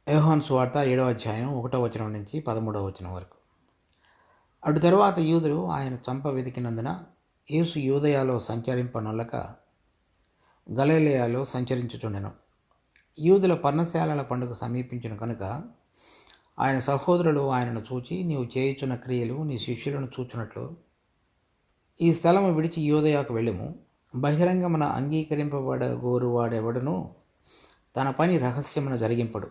యోహాను సువార్త 7వ అధ్యాయం 1వ వచనం నుంచి 13వ వచనం వరకు. అటు తరువాత యూదులు ఆయన చంప వెతికినందున యేసు యూదయలో సంచరింపనొల్లక గలిలయలో సంచరించుచుండెను. యూదుల పర్ణశాలల పండుగ సమీపించిన కనుక ఆయన సహోదరులు ఆయనను చూచి, నీవు చేయుచున్న క్రియలు నీ శిష్యులను చూచున్నట్లు ఈ స్థలము విడిచి యూదయకు వెళ్ళుము. బహిరంగమున అంగీకరింపబడగోరువాడెవడును తన పని రహస్యమున జరిగింపడు.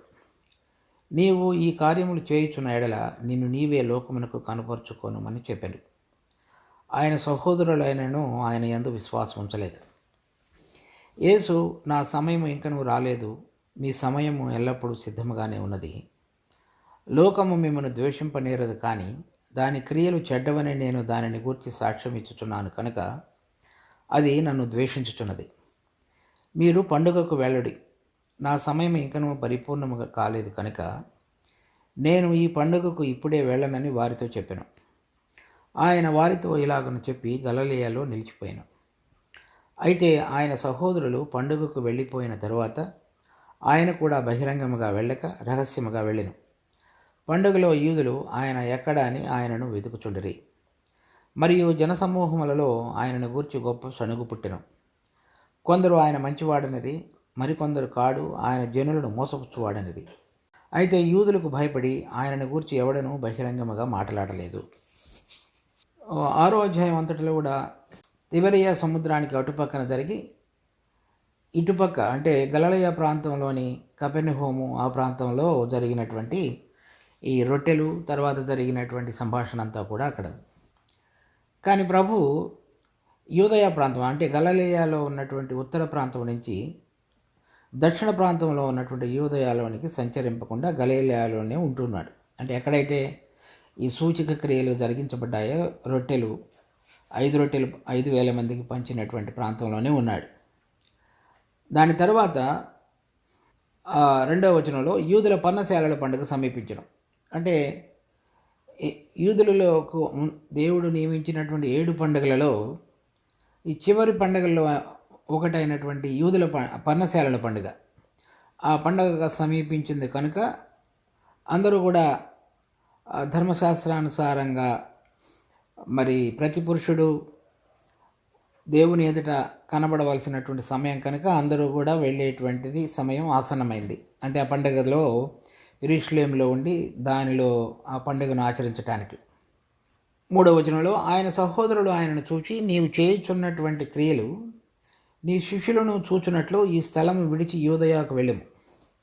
నీవు ఈ కార్యములు చేయుచున్న ఎడల నిన్ను నీవే లోకమునకు కనపరుచుకోనుమని చెప్పాడు. ఆయన సహోదరులైనను ఆయన యందు విశ్వాసం ఉంచలేదు. యేసు, నా సమయం ఇంకనూ రాలేదు, మీ సమయము ఎల్లప్పుడూ సిద్ధముగానే ఉన్నది. లోకము మిమ్మల్ని ద్వేషింపనేరదు, కానీ దాని క్రియలు చెడ్డవని నేను దానిని గూర్చి సాక్ష్యం ఇచ్చుచున్నాను కనుక అది నన్ను ద్వేషించుచున్నది. మీరు పండుగకు వెళ్ళుడి, నా సమయం ఇంకనూ పరిపూర్ణముగా కాలేదు కనుక నేను ఈ పండుగకు ఇప్పుడే వెళ్ళనని వారితో చెప్పాను. ఆయన వారితో ఇలాగను చెప్పి గలిలయలో నిలిచిపోయాను. అయితే ఆయన సహోదరులు పండుగకు వెళ్ళిపోయిన తరువాత ఆయన కూడా బహిరంగముగా వెళ్ళక రహస్యముగా వెళ్ళెను. పండుగలో యూదులు ఆయన ఎక్కడ అని ఆయనను వెతుకుచుండిరి. మరియు జనసమూహములలో ఆయనను గూర్చి గొప్ప సణుగు పుట్టెను. కొందరు ఆయన మంచివాడనిది, మరికొందరు కాడు, ఆయన జనులను మోసపుచ్చువాడనిది. అయితే యూదులకు భయపడి ఆయనను గూర్చి ఎవడనూ బహిరంగముగా మాట్లాడలేదు. 6వ అధ్యాయం అంతటిలో కూడా తిబెరియా సముద్రానికి అటుపక్కన జరిగి ఇటుపక్క అంటే గలిలయ ప్రాంతంలోని కపెర్నహూము ఆ ప్రాంతంలో జరిగినటువంటి ఈ రొట్టెలు తర్వాత జరిగినటువంటి సంభాషణ అంతా కూడా అక్కడ. కానీ ప్రభు యూదయ ప్రాంతం అంటే గలిలయలో ఉన్నటువంటి ఉత్తర ప్రాంతం నుంచి దక్షిణ ప్రాంతంలో ఉన్నటువంటి యూదయలోనికి సంచరింపకుండా గలిలయలోనే ఉంటున్నాడు. అంటే ఎక్కడైతే ఈ సూచక క్రియలు జరిగించబడ్డాయో, రొట్టెలు 5,000 మందికి పంచినటువంటి ప్రాంతంలోనే ఉన్నాడు. దాని తర్వాత 2వ వచనంలో యూదుల పర్ణశాలల పండుగ సమీపించడం. అంటే యూదులలో దేవుడు నియమించినటువంటి 7 పండుగలలో ఈ చివరి పండుగల్లో ఒకటైనటువంటి యూదుల పర్ణశాలల పండుగ, ఆ పండుగ సమీపించింది కనుక అందరూ కూడా ధర్మశాస్త్రానుసారంగా మరి ప్రతి పురుషుడు దేవుని ఎదుట కనబడవలసినటువంటి సమయం కనుక అందరూ కూడా వెళ్ళేటువంటిది సమయం ఆసన్నమైంది. అంటే ఆ పండుగలో యెరూషలేములో ఉండి దానిలో ఆ పండుగను ఆచరించటానికి. 3వ వచనంలో ఆయన సహోదరులు ఆయనను చూచి, నీవు చేయుచున్నటువంటి క్రియలు నీ శిష్యులను చూచున్నట్లు ఈ స్థలం విడిచి యూదయకు వెళ్ళము.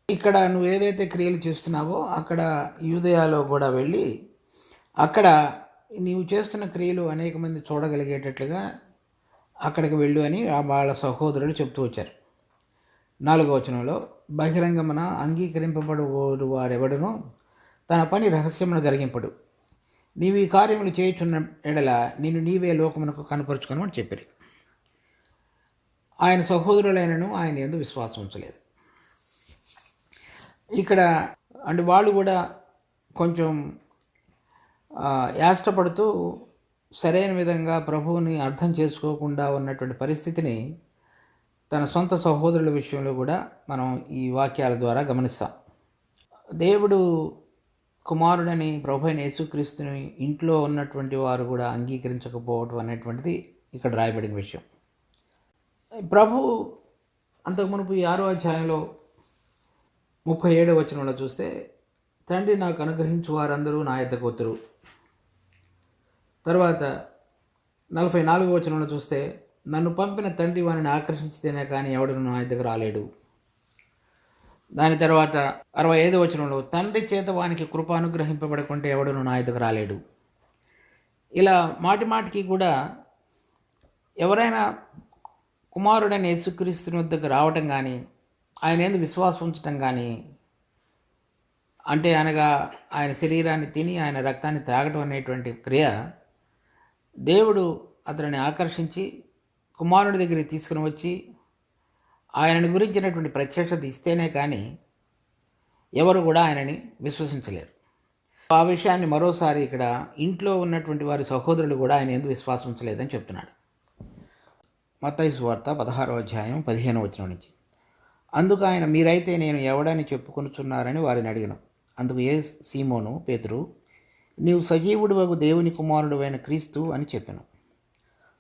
ఇక్కడ నువ్వు ఏదైతే క్రియలు చేస్తున్నావో అక్కడ యూదయలో కూడా వెళ్ళి అక్కడ నీవు చేస్తున్న క్రియలు అనేక మంది చూడగలిగేటట్లుగా అక్కడికి వెళ్ళు అని వాళ్ళ సహోదరులు చెప్తూ వచ్చారు. 4వ వచనంలో బహిరంగమున అంగీకరింపబడు వాడెవడునో తన పని రహస్యమున జరిగింపడు. నీవు ఈ కార్యములు చేయుచున్న ఎడల నిన్ను నీవే లోకమునకు కనపరుచుకొను అని చెప్పారు. ఆయన సహోదరులైనను ఆయన యందు విశ్వాసం ఉంచలేదు. ఇక్కడ అంటే వాళ్ళు కూడా కొంచెం యాష్టపడుతూ సరైన విధంగా ప్రభువుని అర్థం చేసుకోకుండా ఉన్నటువంటి పరిస్థితిని తన సొంత సహోదరుల విషయంలో కూడా మనం ఈ వాక్యాల ద్వారా గమనిస్తాం. దేవుడు కుమారుడని ప్రభు అయిన యేసుక్రీస్తుని ఇంట్లో ఉన్నటువంటి వారు కూడా అంగీకరించకపోవటం అనేటువంటిది ఇక్కడ రాయబడిన విషయం. ప్రభు అంతకు మునుపు ఈ 6వ అధ్యాయంలో 37వ వచనంలో చూస్తే, తండ్రి నాకు అనుగ్రహించు వారందరూ నా యొద్దకు వత్తురు. తర్వాత 44వ వచనంలో చూస్తే, నన్ను పంపిన తండ్రి వారిని ఆకర్షించితేనే కానీ ఎవడు నా యొద్దకు రాలేడు. దాని తర్వాత 65వ వచనంలో, తండ్రి చేత వానికి కృప అనుగ్రహింపబడకుంటే ఎవడును నా యొద్దకు రాలేడు. ఇలా మాటి మాటికి కూడా ఎవరైనా కుమారుడైన యేసుక్రీస్తుని వద్దకు రావటం కానీ ఆయన యందు విశ్వాసం ఉంచటం కానీ, అంటే అనగా ఆయన శరీరాన్ని తిని ఆయన రక్తాన్ని తాగటం అనేటువంటి క్రియ దేవుడు అతనిని ఆకర్షించి కుమారుడి దగ్గరికి తీసుకుని వచ్చి ఆయనని గురించినటువంటి ప్రత్యక్షత ఇస్తేనే కానీ ఎవరు కూడా ఆయనని విశ్వసించలేరు. ఆ విషయాన్ని మరోసారి ఇక్కడ ఇంట్లో ఉన్నటువంటి వారి సహోదరులు కూడా ఆయన యందు విశ్వాసం ఉంచలేదని చెప్తున్నాడు. మత్తయి సువార్త 16వ అధ్యాయం 15వ వచనం నుంచి, అందుకు ఆయన, మీరైతే నేను ఎవడని చెప్పుకొనుచున్నారని వారిని అడిగాను. అందుకు సీమోను పేతురు, నీవు సజీవుడు దేవుని కుమారుడువైన క్రీస్తు అని చెప్పాను.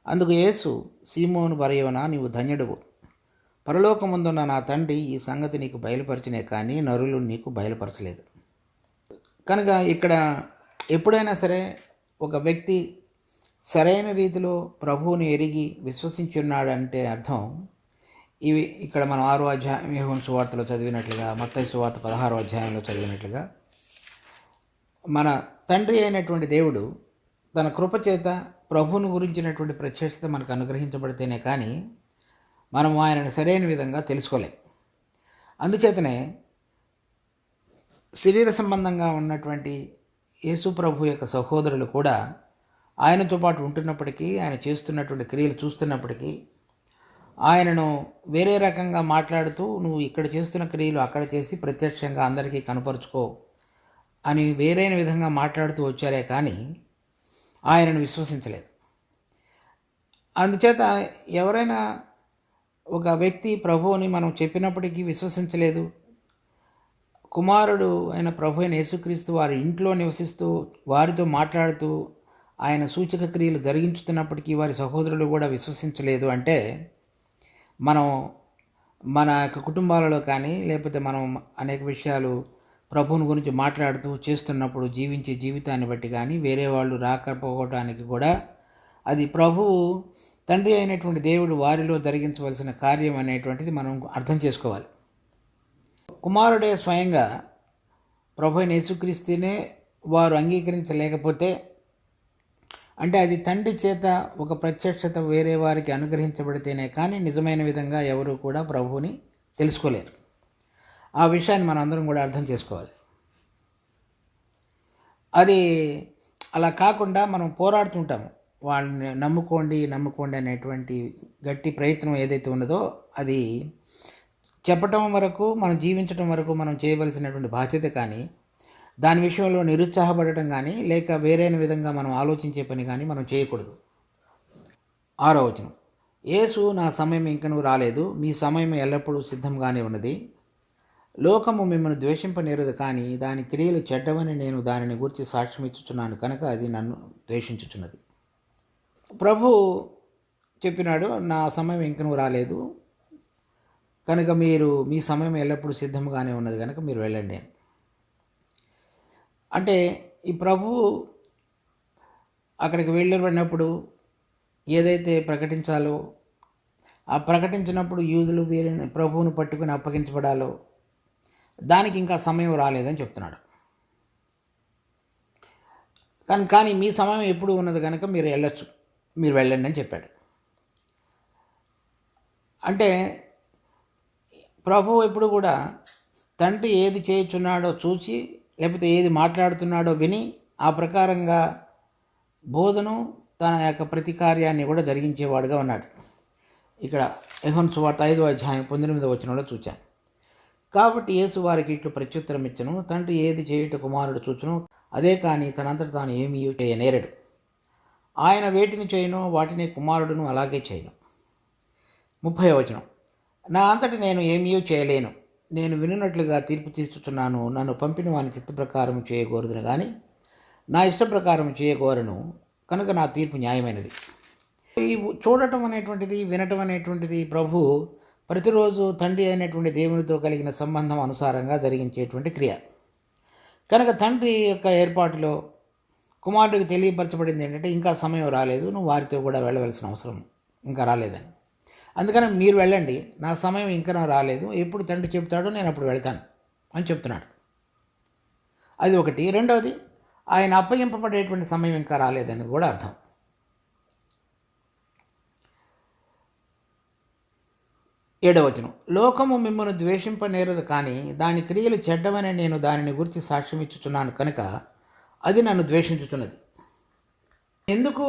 అందుకు యేసు, సీమోను బరయోనా, నీవు ధన్యుడువు. పరలోకముందున్న నా తండ్రి ఈ సంగతి నీకు బయలుపరిచినే కానీ నరులు నీకు బయలుపరచలేదు. కనుక ఇక్కడ ఎప్పుడైనా సరే ఒక వ్యక్తి సరైన రీతిలో ప్రభువుని ఎరిగి విశ్వసించున్నాడంటే అర్థం ఇవి ఇక్కడ మనం 6వ అధ్యాయం యోహాను సువార్తలో చదివినట్లుగా, మత్తయి సువార్త 16వ అధ్యాయంలో చదివినట్లుగా, మన తండ్రి అయినటువంటి దేవుడు తన కృపచేత ప్రభువును గురించినటువంటి ప్రత్యక్షత మనకు అనుగ్రహించబడితేనే కానీ మనం ఆయనను సరైన విధంగా తెలుసుకోలేం. అందుచేతనే శరీర సంబంధంగా ఉన్నటువంటి యేసు ప్రభు యొక్క సహోదరులు కూడా ఆయనతో పాటు ఉంటున్నప్పటికీ, ఆయన చేస్తున్నటువంటి క్రియలు చూస్తున్నప్పటికీ ఆయనను వేరే రకంగా మాట్లాడుతూ, నువ్వు ఇక్కడ చేస్తున్న క్రియలు అక్కడ చేసి ప్రత్యక్షంగా అందరికీ కనపరుచుకో అని వేరైన విధంగా మాట్లాడుతూ వచ్చారే కానీ ఆయనను విశ్వసించలేదు. అందుచేత ఎవరైనా ఒక వ్యక్తి ప్రభువుని మనం చెప్పినప్పటికీ విశ్వసించలేదు, కుమారుడు అయిన ప్రభు అయిన యేసుక్రీస్తు వారి ఇంట్లో నివసిస్తూ వారితో మాట్లాడుతూ ఆయన సూచక క్రియలు జరిగించుతున్నప్పటికీ వారి సహోదరులు కూడా విశ్వసించలేదు అంటే, మనం మన యొక్క కుటుంబాలలో కానీ లేకపోతే మనం అనేక విషయాలు ప్రభువుని గురించి మాట్లాడుతూ చేస్తున్నప్పుడు జీవించే జీవితాన్ని బట్టి కానీ వేరే వాళ్ళు రాకపోవటానికి కూడా అది ప్రభువు తండ్రి అయినటువంటి దేవుడు వారిలో జరిగించవలసిన కార్యం అనేటువంటిది మనం అర్థం చేసుకోవాలి. కుమారుడే స్వయంగా ప్రభు అయిన యేసుక్రీస్తునే వారు అంగీకరించలేకపోతే అంటే అది తండ్రి చేత ఒక ప్రత్యక్షత వేరే వారికి అనుగ్రహించబడితేనే కానీ నిజమైన విధంగా ఎవరు కూడా ప్రభువుని తెలుసుకోలేరు. ఆ విషయాన్ని మనం అందరం కూడా అర్థం చేసుకోవాలి. అది అలా కాకుండా మనం పోరాడుతుంటాము, వాళ్ళని నమ్ముకోండి అనేటువంటి గట్టి ప్రయత్నం ఏదైతే ఉన్నదో అది చెప్పటం వరకు, మనం జీవించటం వరకు మనం చేయవలసినటువంటి బాధ్యత. కానీ దాని విషయంలో నిరుత్సాహపడటం కానీ లేక వేరైన విధంగా మనం ఆలోచించే పని కానీ మనం చేయకూడదు. 6వ వచనం, యేసు, నా సమయం ఇంకనూ రాలేదు, మీ సమయం ఎల్లప్పుడూ సిద్ధంగానే ఉన్నది. లోకము మిమ్మల్ని ద్వేషింపనేరదు, కానీ దాని క్రియలు చెడ్డవని నేను దానిని గురించి సాక్ష్యం ఇచ్చుచున్నాను కనుక అది నన్ను ద్వేషించుచున్నది. ప్రభు చెప్పినాడు, నా సమయం ఇంకనూ రాలేదు కనుక మీ సమయం ఎల్లప్పుడూ సిద్ధంగానే ఉన్నది కనుక మీరు వెళ్ళండి. అంటే ఈ ప్రభువు అక్కడికి వెళ్ళినప్పుడు ఏదైతే ప్రకటించాలో ఆ ప్రకటించినప్పుడు యూదులు వీరిని ప్రభువును పట్టుకుని అప్పగించబడాలో దానికి ఇంకా సమయం రాలేదని చెప్తున్నాడు. కానీ మీ సమయం ఎప్పుడు ఉన్నది కనుక మీరు వెళ్ళొచ్చు, మీరు వెళ్ళండి అని చెప్పాడు. అంటే ప్రభువు ఎప్పుడు కూడా తండ్రి ఏది చేయుచున్నాడో చూసి లేకపోతే ఏది మాట్లాడుతున్నాడో విని ఆ ప్రకారంగా బోధను తన యొక్క ప్రతి కార్యాన్ని కూడా జరిగించేవాడుగా ఉన్నాడు. ఇక్కడ యోహాను సువార్త 5వ అధ్యాయం 19వ వచనంలో చూచాను. కాబట్టి యేసు వారికి ఇట్లు ప్రత్యుత్తరం ఇచ్చెను, తండ్రి ఏది చేయుట కుమారుడు చూచును, అదే కానీ తనంతట తాను ఏమీ చేయనేరడు. ఆయన వేటిని చేయను వాటిని కుమారుడును అలాగే చేయను. 30వ వచనం, నా అంతటి నేను ఏమీ చేయలేను, నేను వినున్నట్లుగా తీర్పు తీర్చుచున్నాను, నన్ను పంపిన వాని చిత్త ప్రకారం చేయకూడదును కానీ నా ఇష్ట ప్రకారం చేయకూరను కనుక నా తీర్పు న్యాయమైనది. ఈ చూడటం అనేటువంటిది, వినటం అనేటువంటిది ప్రభు ప్రతిరోజు తండ్రి అయినటువంటి దేవునితో కలిగిన సంబంధం అనుసారంగా జరిగించేటువంటి క్రియ. కనుక తండ్రి యొక్క ఏర్పాటులో కుమారుడికి తెలియపరచబడింది ఏంటంటే, ఇంకా సమయం రాలేదు, నువ్వు వారితో కూడా వెళ్ళవలసిన అవసరం ఇంకా రాలేదని. అందుకని మీరు వెళ్ళండి, నా సమయం ఇంకా రాలేదు, ఎప్పుడు తండ్రి చెప్తాడో నేను అప్పుడు వెళ్తాను అని చెప్తున్నాడు. అది ఒకటి. రెండవది, ఆయన అప్పగింపబడేటువంటి సమయం ఇంకా రాలేదని కూడా అర్థం. 7వ వచనం, లోకము మిమ్మల్ని ద్వేషింపనేరదు, కానీ దాని క్రియలు చెడ్డవని నేను దానిని గురించి సాక్ష్యం ఇచ్చుచున్నాను కనుక అది నన్ను ద్వేషించుచున్నది. ఎందుకు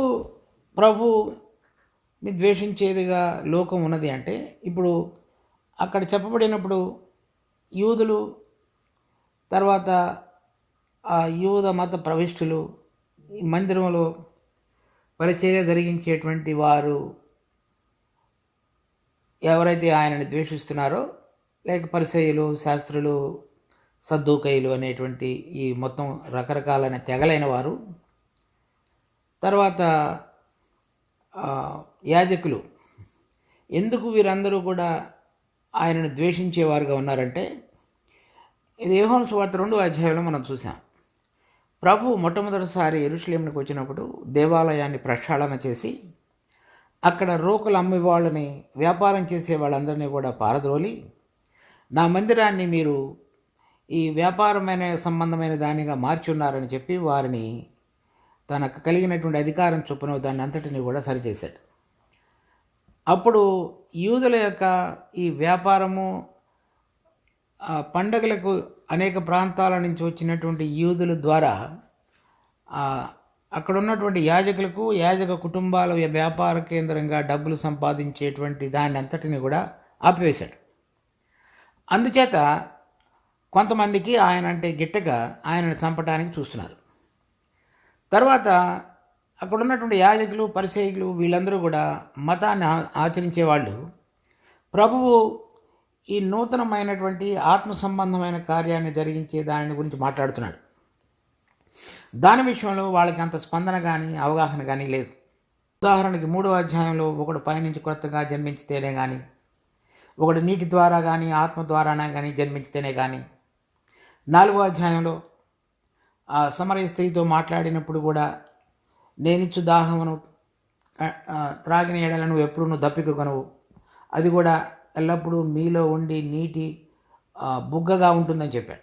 ప్రభుని ద్వేషించేదిగా లోకం ఉన్నది అంటే, ఇప్పుడు అక్కడ చెప్పబడినప్పుడు యూదులు, తర్వాత ఆ యూద మత ప్రవిష్టులు, ఈ మందిరంలో పరిచర్య జరిగించేటువంటి వారు ఎవరైతే ఆయనని ద్వేషిస్తున్నారో లేక పరిసయ్యులు, శాస్త్రులు, సద్దూకయ్యులు అనేటువంటి ఈ మొత్తం రకరకాలైన తెగలైన వారు, తర్వాత యాజకులు ఎందుకు వీరందరూ కూడా ఆయనను ద్వేషించేవారుగా ఉన్నారంటే, ఇది యోహాను సువార్త 2వ అధ్యాయంలో మనం చూసాం. ప్రభు మొట్టమొదటిసారి యెరూషలేమునకు వచ్చినప్పుడు దేవాలయాన్ని ప్రక్షాళన చేసి అక్కడ రోకలు అమ్మే వాళ్ళని, వ్యాపారం చేసే వాళ్ళందరినీ కూడా పారద్రోలి, నా మందిరాన్ని మీరు ఈ వ్యాపారమైన సంబంధమైన దానిగా మార్చి ఉన్నారని చెప్పి వారిని తనకు కలిగినటువంటి అధికారం చొప్పున దాన్ని అంతటిని కూడా సరిచేశాడు. అప్పుడు యూదుల యొక్క ఈ వ్యాపారము, పండగలకు అనేక ప్రాంతాల నుంచి వచ్చినటువంటి యూదుల ద్వారా అక్కడ ఉన్నటువంటి యాజకులకు, యాజక కుటుంబాల వ్యాపార కేంద్రంగా డబ్బులు సంపాదించేటువంటి దాన్ని అంతటిని కూడా ఆపివేశాడు. అందుచేత కొంతమందికి ఆయన అంటే గిట్టగా ఆయనను చంపడానికి చూస్తున్నారు. తర్వాత అక్కడ ఉన్నటువంటి యాజకులు, పరిసయ్యులు వీళ్ళందరూ కూడా మతాన్ని ఆచరించేవాళ్ళు ప్రభువు ఈ నూతనమైనటువంటి ఆత్మ సంబంధమైన కార్యాన్ని జరిగించే దాని గురించి మాట్లాడుతున్నాడు. దాని విషయంలో వాళ్ళకి అంత స్పందన కానీ అవగాహన కానీ లేదు. ఉదాహరణకి 3వ అధ్యాయంలో ఒకడు పైనుంచి కొత్తగా జన్మించితేనే కానీ, ఒకడు నీటి ద్వారా కానీ ఆత్మ ద్వారానే కానీ జన్మించితేనే కానీ, 4వ అధ్యాయంలో ఆ సమరయ స్త్రీతో మాట్లాడినప్పుడు కూడా నేనిచ్చు దాహమును త్రాగిన ఎడల నువ్వు ఎప్పుడు నువ్వు దప్పికొనవు, అది కూడా ఎల్లప్పుడూ మీలో ఉండి నీటి బుగ్గగా ఉంటుందని చెప్పాడు.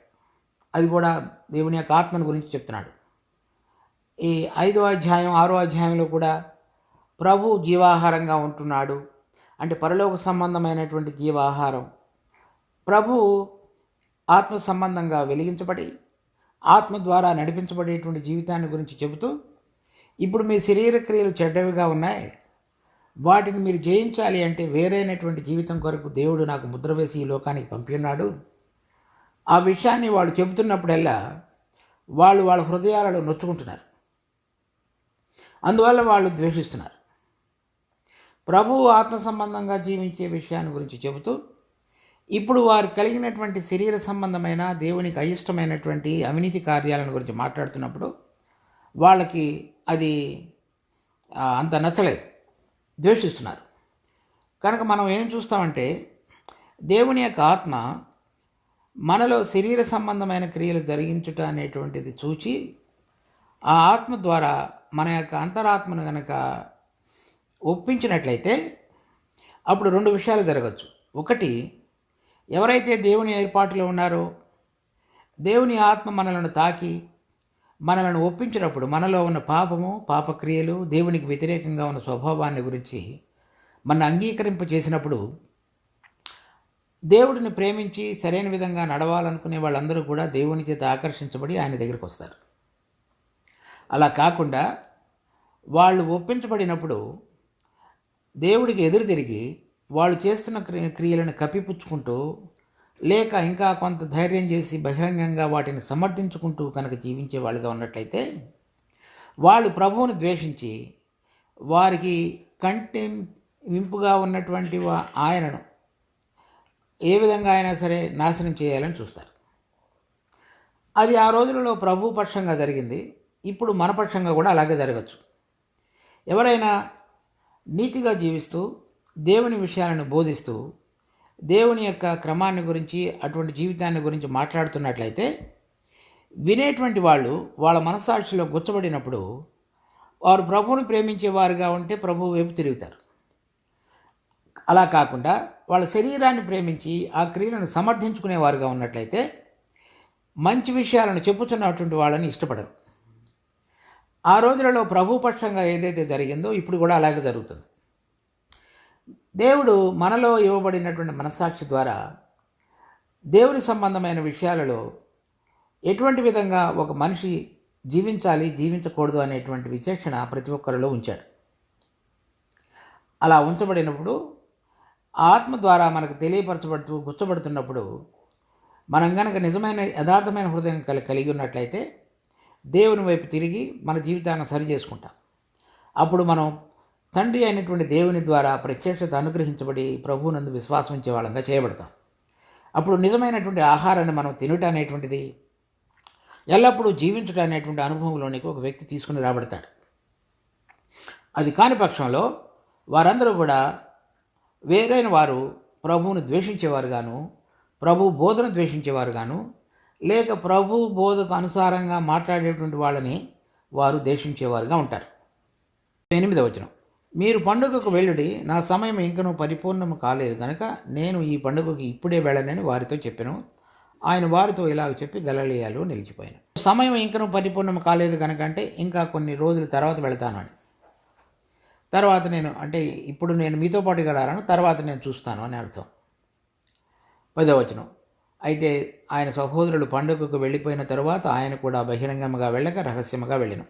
అది కూడా దేవుని యొక్క ఆత్మను గురించి చెప్తున్నాడు. ఈ 5వ అధ్యాయం 6వ అధ్యాయంలో కూడా ప్రభు జీవాహారంగా ఉంటున్నాడు అంటే పరలోక సంబంధమైనటువంటి జీవాహారం. ప్రభు ఆత్మ సంబంధంగా వెలిగించబడి ఆత్మ ద్వారా నడిపించబడేటువంటి జీవితాన్ని గురించి చెబుతూ, ఇప్పుడు మీ శరీర క్రియలు చెడ్డవిగా ఉన్నాయి, వాటిని మీరు జయించాలి అంటే వేరైనటువంటి జీవితం కొరకు దేవుడు నాకు ముద్ర వేసి ఈ లోకానికి పంపిన్నాడు. ఆ విషయాన్ని వాళ్ళు చెబుతున్నప్పుడల్లా వాళ్ళు వాళ్ళ హృదయాలలో నొచ్చుకుంటున్నారు. అందువల్ల వాళ్ళు ద్వేషిస్తున్నారు. ప్రభువు ఆత్మ సంబంధంగా జీవించే విషయాన్ని గురించి చెబుతూ, ఇప్పుడు వారు కలిగినటువంటి శరీర సంబంధమైన దేవునికి అయిష్టమైనటువంటి అవినీతి కార్యాలను గురించి మాట్లాడుతున్నప్పుడు వాళ్ళకి అది అంత నచ్చలేదు, ద్వేషిస్తున్నారు. కనుక మనం ఏం చూస్తామంటే, దేవుని యొక్క ఆత్మ మనలో శరీర సంబంధమైన క్రియలు జరిగించుట అనేటువంటిది చూచి, ఆ ఆత్మ ద్వారా మన యొక్క అంతరాత్మను కనుక ఒప్పించినట్లయితే అప్పుడు 2 విషయాలు జరగచ్చు. ఒకటి, ఎవరైతే దేవుని ఏర్పాటులో ఉన్నారో దేవుని ఆత్మ మనలను తాకి మనలను ఒప్పించినప్పుడు మనలో ఉన్న పాపము, పాపక్రియలు, దేవునికి వ్యతిరేకంగా ఉన్న స్వభావాన్ని గురించి మన అంగీకరింప చేసినప్పుడు దేవుడిని ప్రేమించి సరైన విధంగా నడవాలనుకునే వాళ్ళందరూ కూడా దేవుని చేత ఆకర్షించబడి ఆయన దగ్గరికి వస్తారు. అలా కాకుండా వాళ్ళు ఒప్పించబడినప్పుడు దేవుడికి ఎదురు తిరిగి వాళ్ళు చేస్తున్న క్రియలను కప్పిపుచ్చుకుంటూ, లేక ఇంకా కొంత ధైర్యం చేసి బహిరంగంగా వాటిని సమర్థించుకుంటూ కనుక జీవించే వాళ్ళుగా ఉన్నట్లయితే వాళ్ళు ప్రభువుని ద్వేషించి వారికి కంటి వింపుగా ఉన్నటువంటి ఆయనను ఏ విధంగా అయినా సరే నాశనం చేయాలని చూస్తారు. అది ఆ రోజులలో ప్రభు పక్షంగా జరిగింది. ఇప్పుడు మన పక్షంగా కూడా అలాగే జరగచ్చు. ఎవరైనా నీతిగా జీవిస్తూ దేవుని విషయాలను బోధిస్తూ దేవుని యొక్క క్రమాన్ని గురించి అటువంటి జీవితాన్ని గురించి మాట్లాడుతున్నట్లయితే వినేటువంటి వాళ్ళు వాళ్ళ మనస్సాక్షిలో గుచ్చబడినప్పుడు వారు ప్రభువుని ప్రేమించేవారుగా ఉంటే ప్రభువు వైపు తిరుగుతారు. అలా కాకుండా వాళ్ళ శరీరాన్ని ప్రేమించి ఆ క్రియలను సమర్థించుకునేవారుగా ఉన్నట్లయితే మంచి విషయాలను చెప్పుతున్నటువంటి వాళ్ళని ఇష్టపడరు. ఆ రోజులలో ప్రభుపక్షంగా ఏదైతే జరిగిందో ఇప్పుడు కూడా అలాగే జరుగుతుంది. దేవుడు మనలో ఇవ్వబడినటువంటి మనస్సాక్షి ద్వారా దేవుని సంబంధమైన విషయాలలో ఎటువంటి విధంగా ఒక మనిషి జీవించాలి, జీవించకూడదు అనేటువంటి విచక్షణ ప్రతి ఒక్కరిలో ఉంచాడు. అలా ఉంచబడినప్పుడు ఆత్మ ద్వారా మనకు తెలియపరచబడుతూ గుచ్చబడుతున్నప్పుడు మనం కనుక నిజమైన యథార్థమైన హృదయం కలిగి ఉన్నట్లయితే దేవుని వైపు తిరిగి మన జీవితాన్ని సరి చేసుకుంటాం. అప్పుడు మనం తండ్రి అయినటువంటి దేవుని ద్వారా ప్రత్యక్షత అనుగ్రహించబడి ప్రభువునందు విశ్వాసం ఉంచే వాళ్ళంగా చేయబడతాం. అప్పుడు నిజమైనటువంటి ఆహారాన్ని మనం తినుట అనేటువంటిది, ఎల్లప్పుడూ జీవించుట అనేటువంటి అనుభవంలోనికి ఒక వ్యక్తి తీసుకుని రాబడతాడు. అది కాని పక్షంలో వారందరూ కూడా వేరైన వారు ప్రభువును ద్వేషించేవారుగాను, ప్రభు బోధన ద్వేషించేవారుగాను, లేక ప్రభు బోధకు అనుసారంగా మాట్లాడేటువంటి వాళ్ళని వారు ద్వేషించేవారుగా ఉంటారు. 8వ వచనం, మీరు పండుగకు వెళ్ళుడి, నా సమయం ఇంకనూ పరిపూర్ణము కాలేదు కనుక నేను ఈ పండుగకు ఇప్పుడే వెళ్ళనని వారితో చెప్పాను. ఆయన వారితో ఇలాగ చెప్పి గలిలయలో నిలిచిపోయాను. సమయం ఇంకనూ పరిపూర్ణం కాలేదు కనుక అంటే ఇంకా కొన్ని రోజుల తర్వాత వెళతాను అని, తర్వాత ఇప్పుడు నేను మీతో పాటుగా రాను, తర్వాత నేను చూస్తాను అని అర్థం. 10వ వచనం, అయితే ఆయన సహోదరులు పండుగకు వెళ్ళిపోయిన తరువాత ఆయన కూడా బహిరంగంగా వెళ్ళక రహస్యముగా వెళ్ళెను.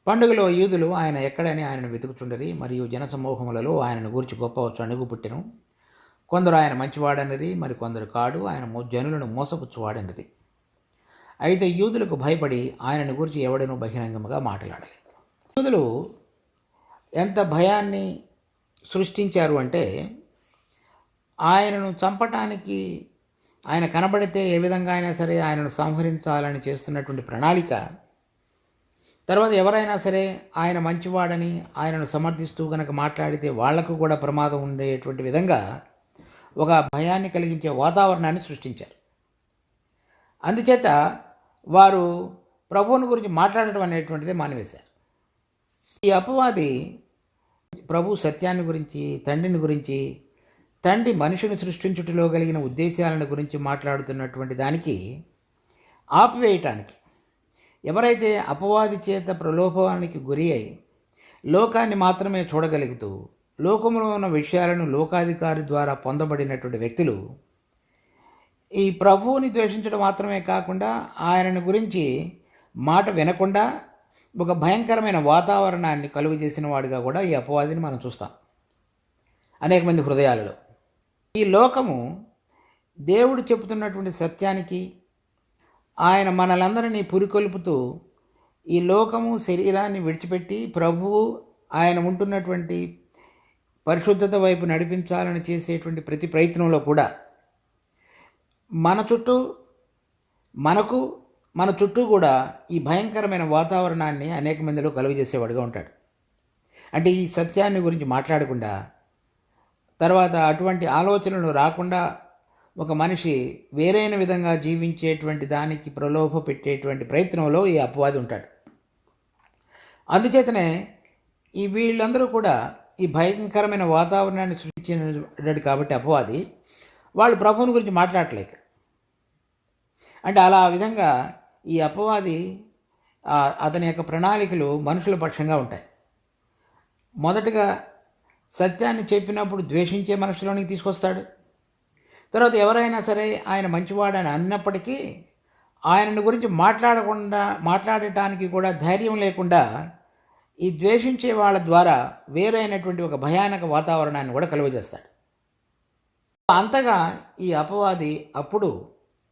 పండుగలో యూదులు ఆయన ఎక్కడని ఆయనను వెతుకుచుండరి, మరియు జనసమూహములలో ఆయనను గూర్చి గొప్ప చణుగు పుట్టెను. కొందరు ఆయన మంచివాడనిది, మరి కొందరు కాడు, ఆయన జనులను మోసపుచ్చువాడనిది. అయితే యూదులకు భయపడి ఆయనను గురించి ఎవడనూ బహిరంగముగా మాట్లాడలేదు. యూదులు ఎంత భయాన్ని సృష్టించారు అంటే, ఆయనను చంపటానికి ఆయన కనబడితే ఏ విధంగా అయినా సరే ఆయనను సంహరించాలని చేస్తున్నటువంటి ప్రణాళిక, తర్వాత ఎవరైనా సరే ఆయన మంచివాడని ఆయనను సమర్థిస్తూ కనుక మాట్లాడితే వాళ్లకు కూడా ప్రమాదం ఉండేటువంటి విధంగా ఒక భయాన్ని కలిగించే వాతావరణాన్ని సృష్టించారు. అందుచేత వారు ప్రభువుని గురించి మాట్లాడటం అనేటువంటిది మానివేశారు. ఈ అపవాది ప్రభు సత్యాన్ని గురించి, తండ్రిని గురించి, తండ్రి మనిషిని సృష్టించుటలో కలిగిన ఉద్దేశాలను గురించి మాట్లాడుతున్నటువంటి దానికి ఆపివేయటానికి, ఎవరైతే అపవాది చేత ప్రలోభానికి గురి అయి లోకాన్ని మాత్రమే చూడగలుగుతూ లోకంలో ఉన్న విషయాలను లోకాధికారి ద్వారా పొందబడినటువంటి వ్యక్తులు ఈ ప్రభువుని ద్వేషించడం మాత్రమే కాకుండా ఆయనను గురించి మాట వినకుండా ఒక భయంకరమైన వాతావరణాన్ని కలుగు చేసిన వాడిగా కూడా ఈ అపవాదిని మనం చూస్తాం అనేక మంది హృదయాలలో. ఈ లోకము దేవుడు చెబుతున్నటువంటి సత్యానికి ఆయన మనలందరినీ పురికొల్పుతూ ఈ లోకము శరీరాన్ని విడిచిపెట్టి ప్రభువు ఆయన ఉంటున్నటువంటి పరిశుద్ధత వైపు నడిపించాలని చేసేటువంటి ప్రతి ప్రయత్నంలో కూడా మన చుట్టూ కూడా ఈ భయంకరమైన వాతావరణాన్ని అనేక మందిలో కలుగజేసేవాడుగా ఉంటాడు. అంటే ఈ సత్యాన్ని గురించి మాట్లాడకుండా, తర్వాత అటువంటి ఆలోచనలు రాకుండా ఒక మనిషి వేరైన విధంగా జీవించేటువంటి దానికి ప్రలోభ పెట్టేటువంటి ప్రయత్నంలో ఈ అపవాది ఉంటాడు. అందుచేతనే ఈ వీళ్ళందరూ కూడా ఈ భయంకరమైన వాతావరణాన్ని సృష్టించాడు కాబట్టి అపవాది వాళ్ళు ప్రభువుని గురించి మాట్లాడలేక, అంటే అలా విధంగా ఈ అపవాది అతని యొక్క ప్రణాళికలు మనుషుల పక్షంగా ఉంటాయి. మొదటగా సత్యాన్ని చెప్పినప్పుడు ద్వేషించే మనుషులోనికి తీసుకొస్తాడు. తర్వాత ఎవరైనా సరే ఆయన మంచివాడని అన్నప్పటికీ ఆయనను గురించి మాట్లాడటానికి కూడా ధైర్యం లేకుండా ఈ ద్వేషించే వాళ్ళ ద్వారా వేరైనటువంటి ఒక భయానక వాతావరణాన్ని కూడా కలుగజేస్తాడు. అంతగా ఈ అపవాది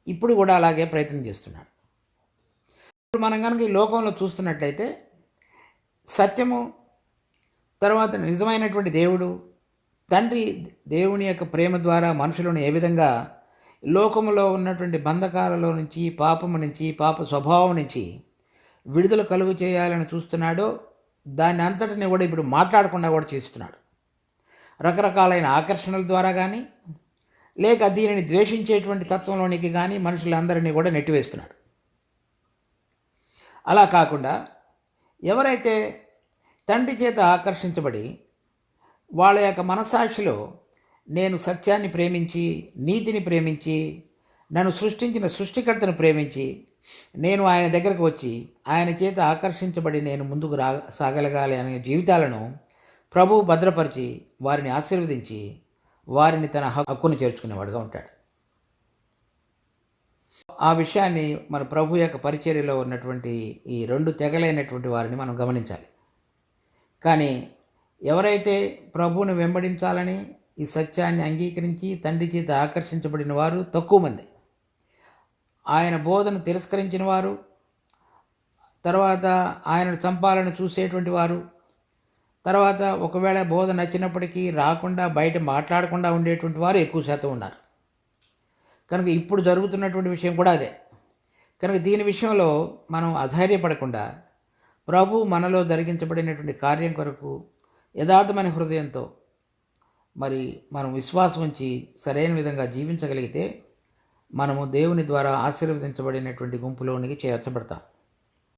ఇప్పుడు కూడా అలాగే ప్రయత్నం చేస్తున్నాడు. ఇప్పుడు మనం కనుక ఈ లోకంలో చూస్తున్నట్లయితే సత్యము, తర్వాత నిజమైనటువంటి దేవుడు తండ్రి దేవుని యొక్క ప్రేమ ద్వారా మనుషులను ఏ విధంగా లోకములో ఉన్నటువంటి బంధకాలలో నుంచి, పాపము నుంచి, పాప స్వభావం నుంచి విడుదల కలుగు చేయాలని చూస్తున్నాడో దాన్ని అంతటిని కూడా ఇప్పుడు మాట్లాడకుండా కూడా చేస్తున్నాడు. రకరకాలైన ఆకర్షణల ద్వారా కానీ, లేక దీనిని ద్వేషించేటువంటి తత్వంలోనికి కానీ మనుషులందరినీ కూడా నెట్టివేస్తున్నాడు. అలా కాకుండా ఎవరైతే తండ్రి చేత ఆకర్షించబడి వాళ్ళ యొక్క మనస్సాక్షిలో నేను సత్యాన్ని ప్రేమించి, నీతిని ప్రేమించి, నన్ను సృష్టించిన సృష్టికర్తను ప్రేమించి నేను ఆయన దగ్గరకు వచ్చి ఆయన చేత ఆకర్షించబడి నేను ముందుకు సాగలగాలి అనే జీవితాలను ప్రభువు భద్రపరిచి వారిని ఆశీర్వదించి వారిని తన హక్కును చేర్చుకునేవాడుగా ఉంటాడు. ఆ విషయాన్ని మన ప్రభు యొక్క పరిచర్యలో ఉన్నటువంటి ఈ 2 తెగలైనటువంటి వారిని మనం గమనించాలి. కానీ ఎవరైతే ప్రభువును వెంబడించాలని ఈ సత్యాన్ని అంగీకరించి తండ్రి చేత ఆకర్షించబడిన వారు తక్కువ మంది. ఆయన బోధను తిరస్కరించిన వారు, తర్వాత ఆయనను చంపాలని చూసేటువంటి వారు, తర్వాత ఒకవేళ బోధ నచ్చినప్పటికీ రాకుండా బయట మాట్లాడకుండా ఉండేటువంటి వారు ఎక్కువ శాతం ఉన్నారు. కనుక ఇప్పుడు జరుగుతున్నటువంటి విషయం కూడా అదే. కనుక దీని విషయంలో మనం అధైర్యపడకుండా ప్రభు మనలో జరిగించబడినటువంటి కార్యం కొరకు యథార్థమైన హృదయంతో మరి మనం విశ్వాసం ఉంచి సరైన విధంగా జీవించగలిగితే మనము దేవుని ద్వారా ఆశీర్వదించబడినటువంటి గుంపులోనికి చేర్చబడతాం.